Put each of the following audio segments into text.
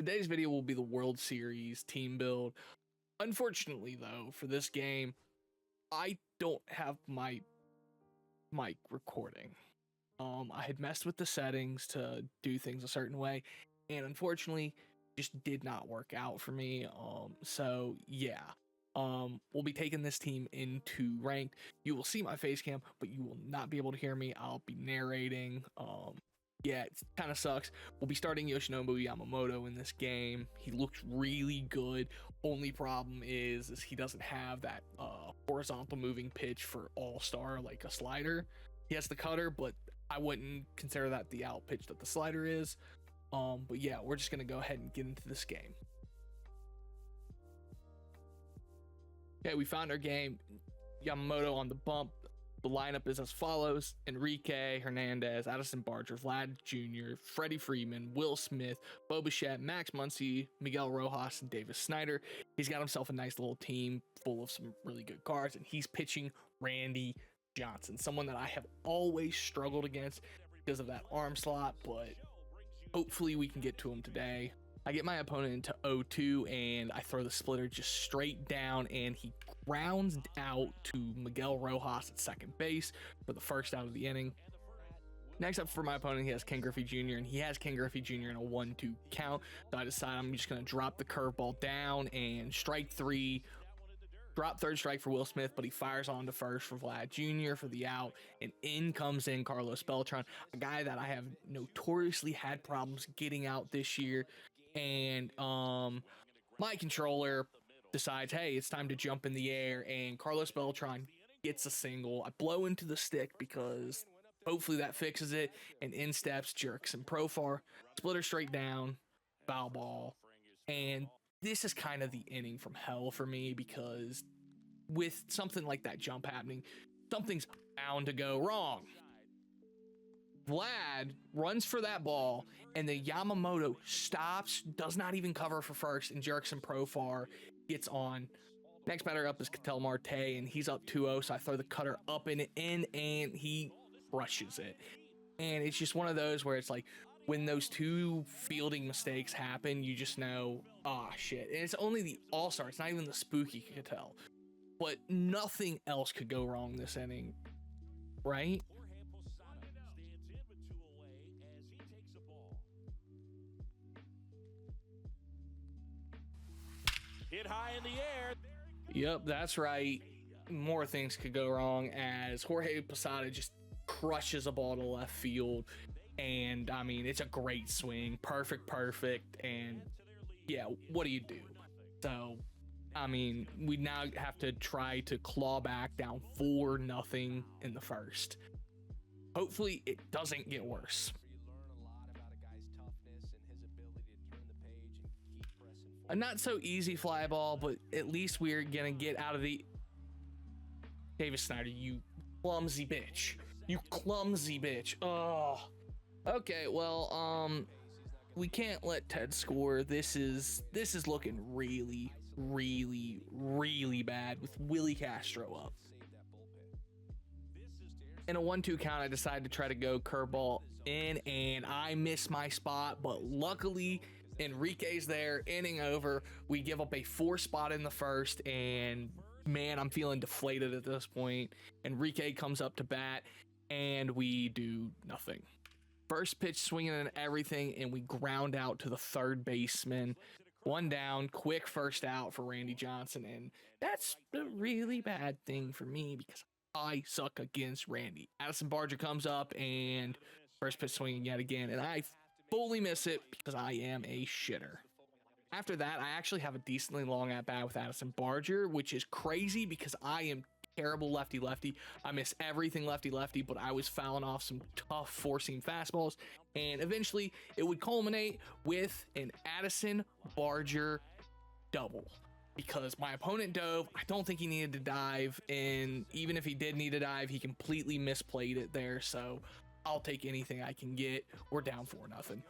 Today's video will be the World Series team build. Unfortunately, though, for this game, I don't have my mic recording. I had messed with the settings to do things a certain way, and unfortunately, just did not work out for me. So yeah. We'll be taking this team into ranked. You will see my face cam, but you will not be able to hear me. I'll be narrating. Yeah, it kind of sucks. We'll be starting Yoshinobu Yamamoto in this game. He looks really good. Only problem is he doesn't have that horizontal moving pitch for all-star like a slider. He has the cutter, but I wouldn't consider that the out pitch that the slider is. But yeah, we're just gonna go ahead and get into this game. Okay, we found our game. Yamamoto on the bump. The lineup is as follows: Enrique, Hernandez, Addison Barger, Vlad Jr., Freddie Freeman, Will Smith, Bo Bichette, Max Muncy, Miguel Rojas, and Davis Snyder. He's got himself a nice little team full of some really good cards, and he's pitching Randy Johnson, someone that I have always struggled against because of that arm slot, but hopefully we can get to him today. I get my opponent into 0-2 and I throw the splitter just straight down, and he grounds out to Miguel Rojas at second base for the first out of the inning. Next up for my opponent, he has Ken Griffey Jr., and he has Ken Griffey Jr. in a 1-2 count. So I decide I'm just going to drop the curveball down and strike three. Drop third strike for Will Smith, but he fires on to first for Vlad Jr. for the out, and in comes Carlos Beltran, a guy that I have notoriously had problems getting out this year. And my controller decides, hey, it's time to jump in the air, and Carlos Beltran gets a single. I blow into the stick because hopefully that fixes it, and in steps Jurickson Profar, splitter straight down, foul ball. And this is kind of the inning from hell for me, because with something like that jump happening, something's bound to go wrong. Vlad runs for that ball, and the Yamamoto stops, does not even cover for first, and Jurickson Profar gets on. Next batter up is Ketel Marte, and he's up 2-0, so I throw the cutter up and in, and he crushes it. And it's just one of those where it's like, when those two fielding mistakes happen, you just know, ah, shit. And it's only the all-star, it's not even the spooky Ketel. But nothing else could go wrong this inning, right? Hit high in the air. Yep, that's right. More things could go wrong, as Jorge Posada just crushes a ball to left field. And I mean, it's a great swing, perfect. And yeah, what do you do? So, I mean, we now have to try to claw back down 4-0 in the first. Hopefully it doesn't get worse. A not so easy fly ball, but at least we're gonna get out of the... Davis Snyder, you clumsy bitch. You clumsy bitch. Oh. Okay, well, we can't let Ted score. This is looking really bad with Willie Castro up. In a 1-2 count, I decided to try to go curveball in, and I miss my spot, but luckily Enrique's there. Inning over. We give up a 4 spot in the first, and man, I'm feeling deflated at this point. Enrique comes up to bat, and we do nothing. First pitch swinging and everything, and we ground out to the third baseman. 1 down, quick first out for Randy Johnson, and that's a really bad thing for me because I suck against Randy. Addison Barger comes up, and first pitch swinging yet again, and I fully miss it because I am a shitter. After that, I actually have a decently long at bat with Addison Barger, which is crazy because I am terrible lefty-lefty. I miss everything lefty-lefty, but I was fouling off some tough four-seam fastballs, and eventually it would culminate with an Addison Barger double. Because my opponent dove, I don't think he needed to dive, and even if he did need to dive, he completely misplayed it there, so I'll take anything I can get. We're down 4-0.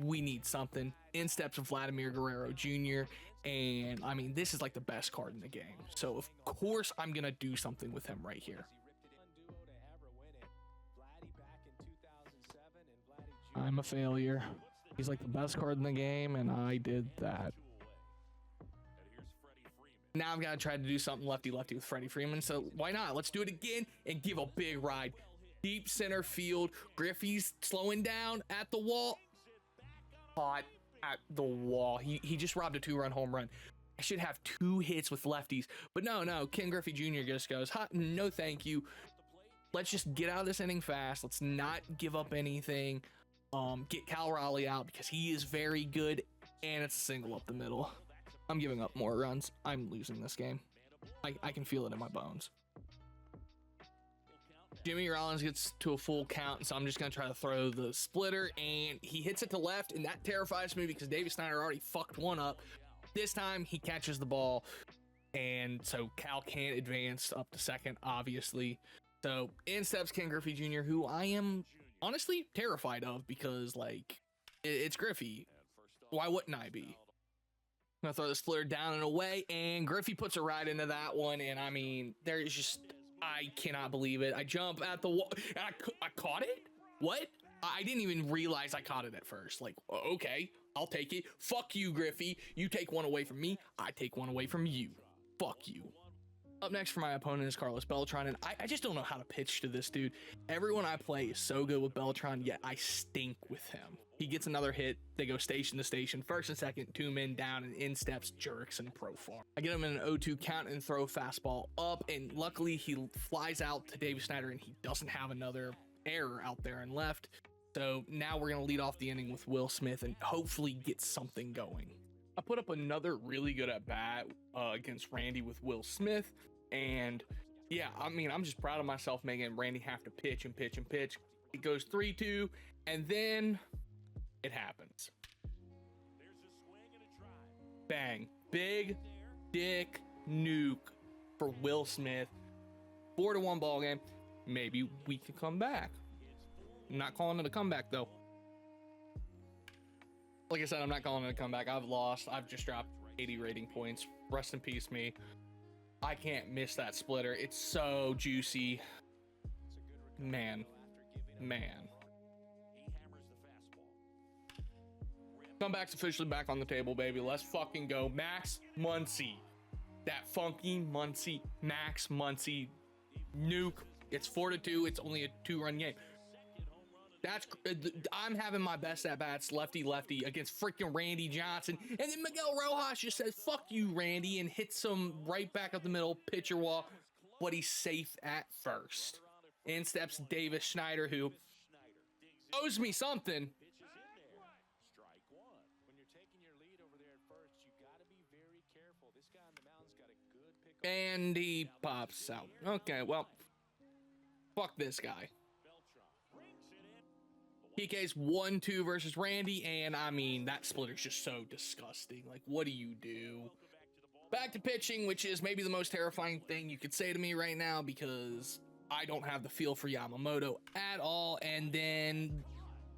We need something. In steps Vladimir Guerrero Jr., and I mean, this is like the best card in the game, so of course I'm gonna do something with him right here. I'm a failure. He's like the best card in the game, and I did that. Now I've got to try to do something lefty-lefty with Freddie Freeman, so why not? Let's do it again and give a big ride. Deep center field. Griffey's slowing down at the wall. Caught at the wall. He just robbed a 2-run home run. I should have 2 hits with lefties, but no. Ken Griffey Jr. just goes, no thank you. Let's just get out of this inning fast. Let's not give up anything. Get Cal Raleigh out because he is very good, and it's a single up the middle. I'm giving up more runs. I'm losing this game. I can feel it in my bones. Jimmy Rollins gets to a full count, so I'm just going to try to throw the splitter, and he hits it to left, and that terrifies me because Davey Snyder already fucked one up. This time, he catches the ball, and so Cal can't advance up to second, obviously. So in steps Ken Griffey Jr., who I am honestly terrified of because, like, it's Griffey. Why wouldn't I be? I'm going to throw the splitter down and away, and Griffey puts a ride into that one, and I mean, there's just... I cannot believe it. I jump at the wall, and I caught it? What? I didn't even realize I caught it at first. Like, okay, I'll take it. Fuck you, Griffey. You take one away from me, I take one away from you. Fuck you. Up next for my opponent is Carlos Beltran, and I just don't know how to pitch to this dude. Everyone I play is so good with Beltran, yet I stink with him. He gets another hit. They go station to station, first and second, 2 men down, and in steps Jurickson Profar. I get him in an 0-2 count and throw fastball up, and luckily he flies out to Davey Snyder, and he doesn't have another error out there and left. So now we're going to lead off the inning with Will Smith and hopefully get something going. I put up another really good at bat against Randy with Will Smith, and yeah, I mean, I'm just proud of myself making Randy have to pitch and pitch and pitch. It goes 3-2, and then it happens. Bang. Big dick nuke for Will Smith. 4-1 ball game. Maybe we can come back. I'm not calling it a comeback, though. Like I said, I'm not calling it a comeback. I've lost. I've just dropped 80 rating points. Rest in peace, me. I can't miss that splitter. It's so juicy. Man. Comeback's officially back on the table, baby. Let's fucking go. Max Muncy. That funky Muncy. Max Muncy. Nuke. It's 4-2. It's only a 2-run game. I'm having my best at-bats lefty against freaking Randy Johnson, and then Miguel Rojas just says fuck you, Randy, and hits him right back up the middle, pitcher walk, but he's safe at first. In steps Davis Schneider, who owes me something. And he pops out. Okay, well, fuck this guy. PK's 1-2 versus Randy, and I mean, that splitter's just so disgusting. Like, what do you do? Back to pitching, which is maybe the most terrifying thing you could say to me right now because I don't have the feel for Yamamoto at all. And then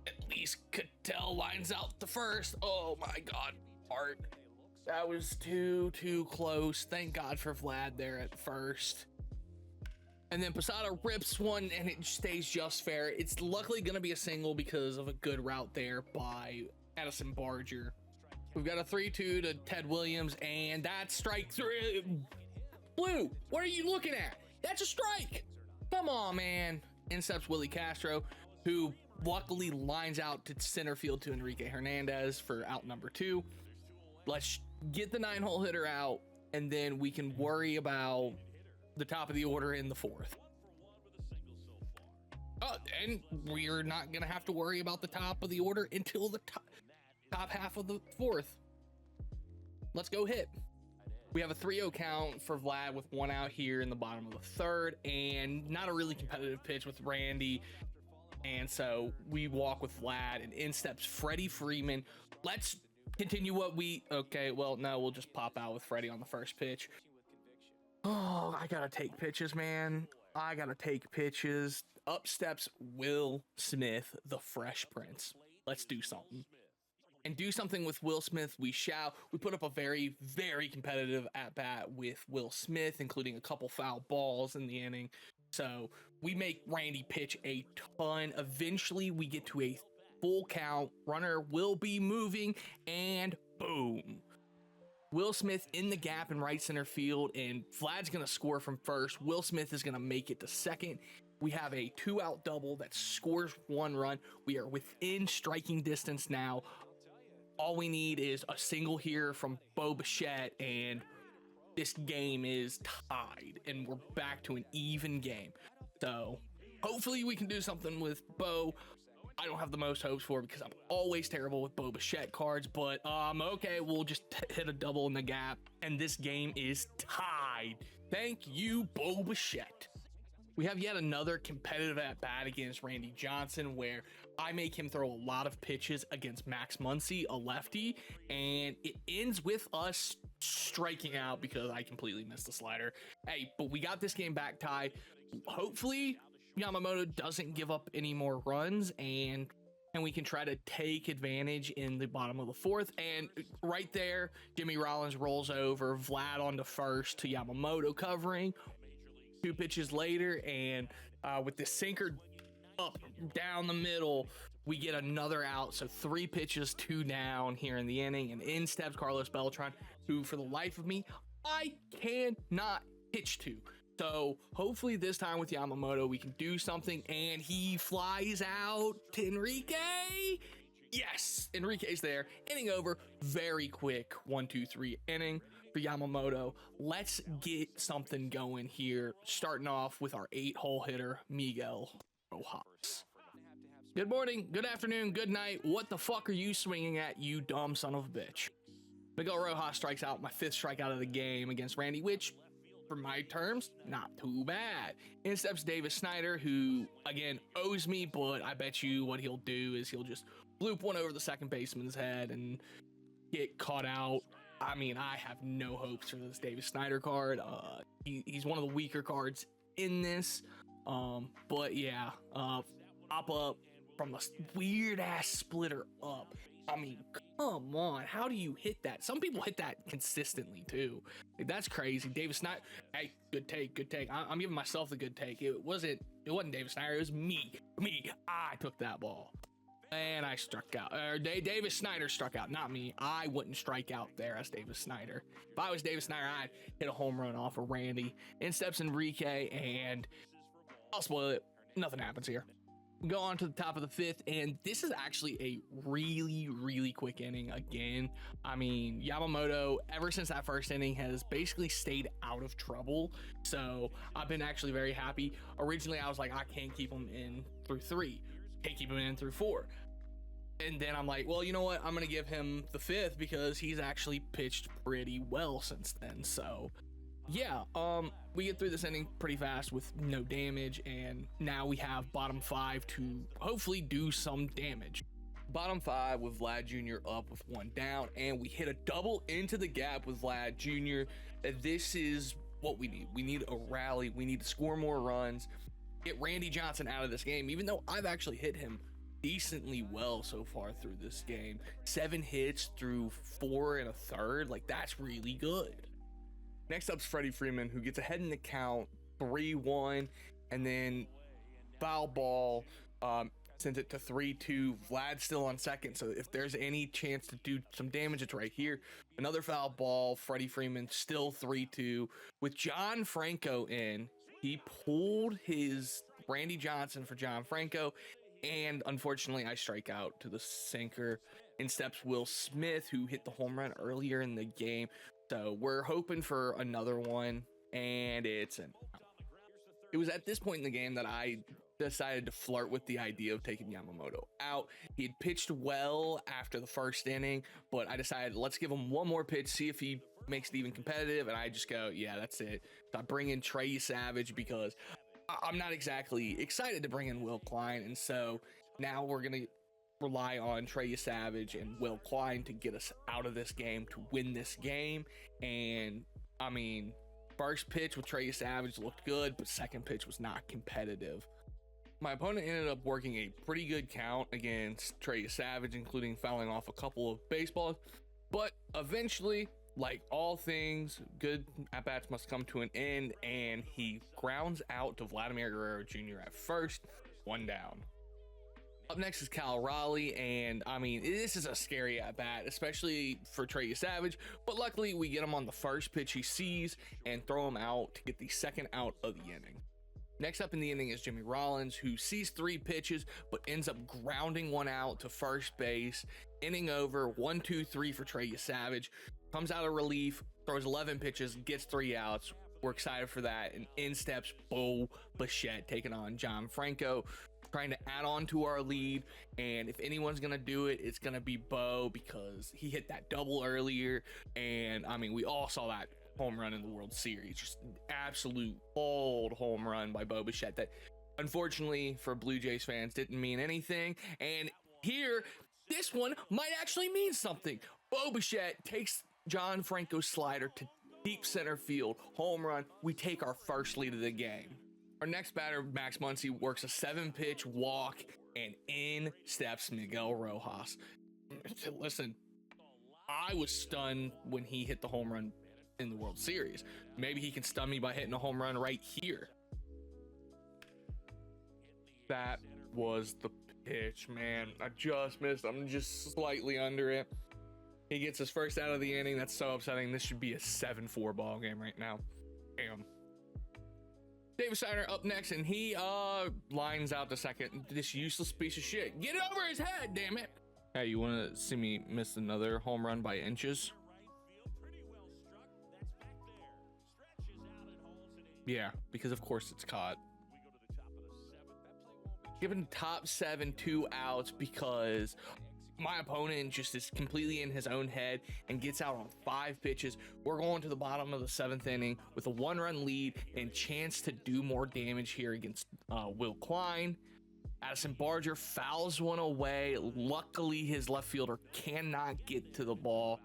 at least Cattell lines out the first. Oh my God, Art. That was too close. Thank God for Vlad there at first. And then Posada rips one, and it stays just fair. It's luckily going to be a single because of a good route there by Addison Barger. We've got a 3-2 to Ted Williams, and that's strike 3. Blue, what are you looking at? That's a strike. Come on, man. In steps Willie Castro, who luckily lines out to center field to Enrique Hernandez for out number 2. Let's get the 9-hole hitter out, and then we can worry about the top of the order in the 4th. And we're not gonna have to worry about the top of the order until the top half of the 4th. Let's go hit. We have a 3-0 count for Vlad with 1 out here in the bottom of the 3rd, and not a really competitive pitch with Randy. And so we walk with Vlad, and in steps Freddie Freeman. Let's continue what we... Okay, well, no, we'll just pop out with Freddie on the first pitch. Oh, I gotta take pitches, man. I gotta take pitches. Up steps Will Smith, the Fresh Prince. Let's do something. And do something with Will Smith we shall. We put up a very, very competitive at-bat with Will Smith, including a couple foul balls in the inning. So we make Randy pitch a ton. Eventually, we get to a full count. Runner will be moving, and boom. Will Smith in the gap in right center field, and Vlad's going to score from first. Will Smith is going to make it to second. We have a 2-out double that scores 1 run. We are within striking distance now. All we need is a single here from Bo Bichette, and this game is tied, and we're back to an even game. So hopefully we can do something with Bo. I don't have the most hopes for it because I'm always terrible with Bo Bichette cards, but okay, we'll just hit a double in the gap, and this game is tied. Thank you, Bo Bichette. We have yet another competitive at bat against Randy Johnson, where I make him throw a lot of pitches against Max Muncy, a lefty, and it ends with us striking out because I completely missed the slider. Hey, but we got this game back tied. Hopefully Yamamoto doesn't give up any more runs, and we can try to take advantage in the bottom of the 4th. And right there, Jimmy Rollins rolls over, Vlad onto first to Yamamoto covering. 2 pitches later, and with the sinker up down the middle, we get another out. So 3 pitches, 2 down here in the inning, and in steps Carlos Beltran, who for the life of me I cannot pitch to. So hopefully this time with Yamamoto we can do something, and he flies out to Enrique. Yes, Enrique's there. Inning over. Very quick 1-2-3 inning for Yamamoto. Let's get something going here, starting off with our 8-hole hitter, Miguel Rojas. Good morning, good afternoon, good night. What the fuck are you swinging at, you dumb son of a bitch? Miguel Rojas strikes out, my 5th strikeout of the game against Randy, which, for my terms, not too bad. In steps Davis Snyder, who, again, owes me, but I bet you what he'll do is he'll just bloop one over the second baseman's head and get caught out. I mean, I have no hopes for this Davis Snyder card. He's one of the weaker cards in this. But yeah, pop up from a weird ass splitter up. I mean, come on, how do you hit that? Some people hit that consistently too. Like, that's crazy. Davis Snyder, hey, good take, good take. I'm giving myself the good take. It wasn't Davis Snyder. It was me. I took that ball. And I struck out. Davis Snyder struck out, not me. I wouldn't strike out there as Davis Snyder. If I was Davis Snyder, I'd hit a home run off of Randy. In steps Enrique, and I'll spoil it. Nothing happens here. We go on to the top of the 5th, and this is actually a really, really quick inning again. I mean, Yamamoto, ever since that first inning, has basically stayed out of trouble. So I've been actually very happy. Originally, I was like, I can't keep him in through 3. Can't keep him in through 4. And then I'm like, well, you know what? I'm going to give him the 5th because he's actually pitched pretty well since then. So yeah, we get through this inning pretty fast with no damage. And now we have bottom 5 to hopefully do some damage. Bottom 5 with Vlad Jr. up with 1 down. And we hit a double into the gap with Vlad Jr. This is what we need. We need a rally. We need to score more runs. Get Randy Johnson out of this game, even though I've actually hit him decently well so far through this game. 7 hits through 4 1/3. Like, that's really good. Next up's Freddie Freeman, who gets ahead in the count 3-1, and then foul ball sends it to 3-2. Vlad's still on second, so if there's any chance to do some damage, it's right here. Another foul ball. Freddie Freeman still 3-2 with John Franco in. He pulled his Randy Johnson for John Franco, and unfortunately I strike out to the sinker. In steps Will Smith, who hit the home run earlier in the game. So we're hoping for another one, and it's an out. It was at this point in the game that I decided to flirt with the idea of taking Yamamoto out. He had pitched well after the first inning, but I decided let's give him one more pitch, see if he makes it even competitive, and I just go, yeah, that's it. So I bring in Trey Savage because I'm not exactly excited to bring in Will Klein, and so now we're gonna rely on Trey Savage and Will Klein to get us out of this game, to win this game. And I mean, first pitch with Trey Savage looked good, but second pitch was not competitive. My opponent ended up working a pretty good count against Trey Savage, including fouling off a couple of baseballs, but eventually, like all things, good at-bats must come to an end, and he grounds out to Vladimir Guerrero Jr. at first, 1 down. Up next is Cal Raleigh, and I mean, this is a scary at bat, especially for Trey Savage, but luckily we get him on the first pitch he sees and throw him out to get the second out of the inning. Next up in the inning is Jimmy Rollins, who sees 3 pitches but ends up grounding one out to first base. Inning over, 1-2-3 for Trey Savage. Comes out of relief, throws 11 pitches, gets 3 outs. We're excited for that, and in steps Bo Bichette, taking on John Franco, trying to add on to our lead. And if anyone's gonna do it, it's gonna be Bo, because he hit that double earlier, and I mean, we all saw that home run in the World Series, just absolute old home run by Bo Bichette that unfortunately for Blue Jays fans didn't mean anything. And here, this one might actually mean something. Bo Bichette takes John Franco's slider to deep center field, home run. We take our first lead of the game. Our next batter, Max Muncy, works a 7-pitch walk, and in steps Miguel Rojas. Listen, I was stunned when he hit the home run in the World Series. Maybe he can stun me by hitting a home run right here. That was the pitch, man. I just missed. I'm just slightly under it. He gets his first out of the inning. That's so upsetting. This should be a 7-4 ball game right now. Damn. David Steiner up next, and he lines out to second. This useless piece of shit. Get it over his head, damn it. Hey, you want to see me miss another home run by inches? Yeah, because of course it's caught. Given top 7 2 outs because my opponent just is completely in his own head and gets out on 5 pitches. We're going to the bottom of the 7th inning with a 1-run lead and chance to do more damage here against Will Klein. Addison Barger fouls one away. Luckily, his left fielder cannot get to the ball.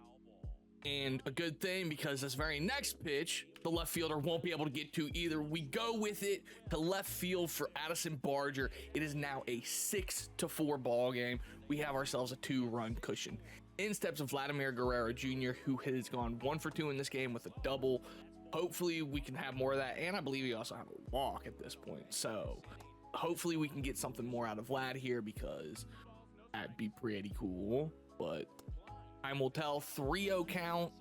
And a good thing, because this very next pitch, the left fielder won't be able to get to either. We go with it to left field for Addison Barger. It is now a 6-4 ball game. We have ourselves a 2-run cushion. In steps of Vladimir Guerrero Jr., who has gone 1 for 2 in this game with a double. Hopefully we can have more of that. And I believe he also had a walk at this point. So hopefully we can get something more out of Vlad here, because that'd be pretty cool. But time will tell. 3-0 count.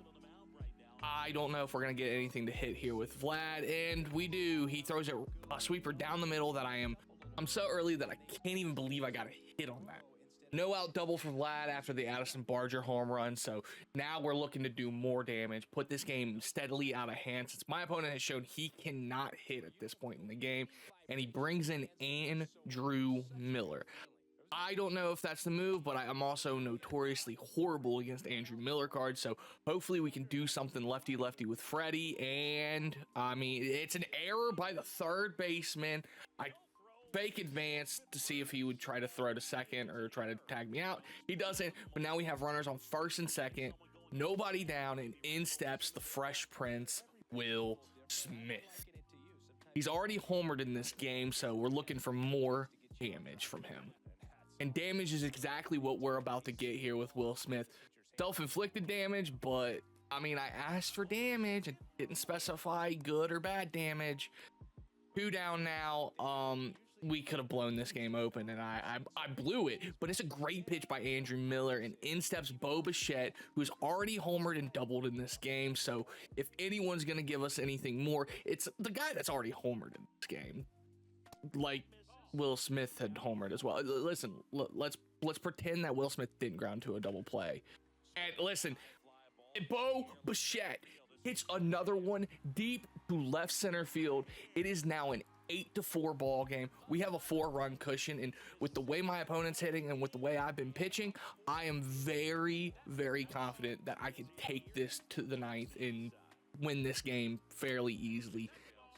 I don't know if we're going to get anything to hit here with Vlad, and we do. He throws a sweeper down the middle that I'm so early that I can't even believe I got a hit on that. No out double for Vlad after the Addison Barger home run, so now we're looking to do more damage, put this game steadily out of hand, since my opponent has shown he cannot hit at this point in the game, and he brings in Andrew Miller. I don't know if that's the move, but I'm also notoriously horrible against Andrew Miller cards, so hopefully we can do something lefty-lefty with Freddie. And I mean, it's an error by the third baseman. I fake advance to see if he would try to throw to second or try to tag me out. He doesn't, but now we have runners on first and second, nobody down, and in steps the Fresh Prince, Will Smith. He's already homered in this game, so we're looking for more damage from him. And damage is exactly what we're about to get here with Will Smith. Self-inflicted damage, but I mean, I asked for damage and didn't specify good or bad damage. 2 down now. We could have blown this game open, and I blew it, but it's a great pitch by Andrew Miller, and in steps Bo Bichette, who's already homered and doubled in this game. So if anyone's going to give us anything more, it's the guy that's already homered in this game. Like Will Smith had homered as well. Listen, let's pretend that Will Smith didn't ground to a double play. And listen, Bo Bichette hits another one deep to left center field. It is now an 8-4 ball game. We have a 4-run cushion, and with the way my opponent's hitting and with the way I've been pitching, I am very, very confident that I can take this to the 9th and win this game fairly easily.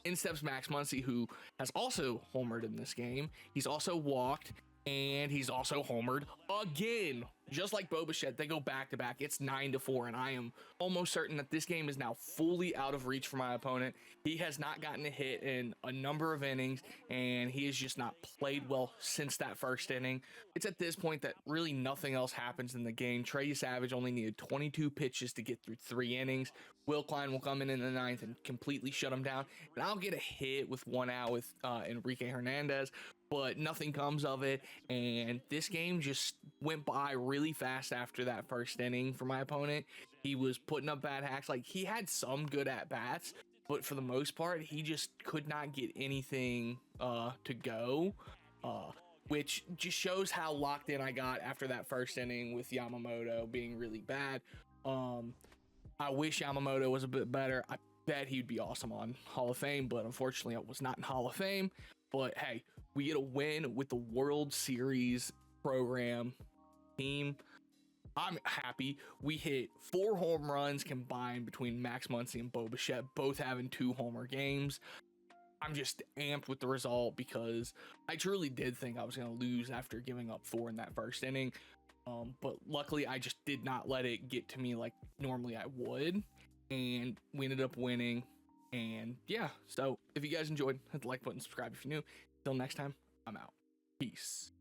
In steps Max Muncy, who has also homered in this game. He's also walked, and he's also homered again. Just like Bo Bichette, they go back to back. It's 9-4, and I am almost certain that this game is now fully out of reach for my opponent. He has not gotten a hit in a number of innings, and he has just not played well since that first inning. It's at this point that really nothing else happens in the game. Trey Savage only needed 22 pitches to get through 3 innings. Will Klein will come in the 9th and completely shut him down, and I'll get a hit with 1 out with Enrique Hernandez. but nothing comes of it. And this game just went by really fast after that first inning for my opponent. He was putting up bad hacks. Like, he had some good at bats, but for the most part, he just could not get anything to go, which just shows how locked in I got after that first inning with Yamamoto being really bad. I wish Yamamoto was a bit better. I bet he'd be awesome on Hall of Fame, but unfortunately I was not in Hall of Fame. But hey, we get a win with the World Series program team. I'm happy. We hit 4 home runs combined between Max Muncy and Bo Bichette, both having 2 homer games. I'm just amped with the result because I truly did think I was going to lose after giving up 4 in that first inning. But luckily I just did not let it get to me like normally I would. And we ended up winning. And yeah, so if you guys enjoyed, hit the like button, subscribe if you're new. Till next time, I'm out. Peace.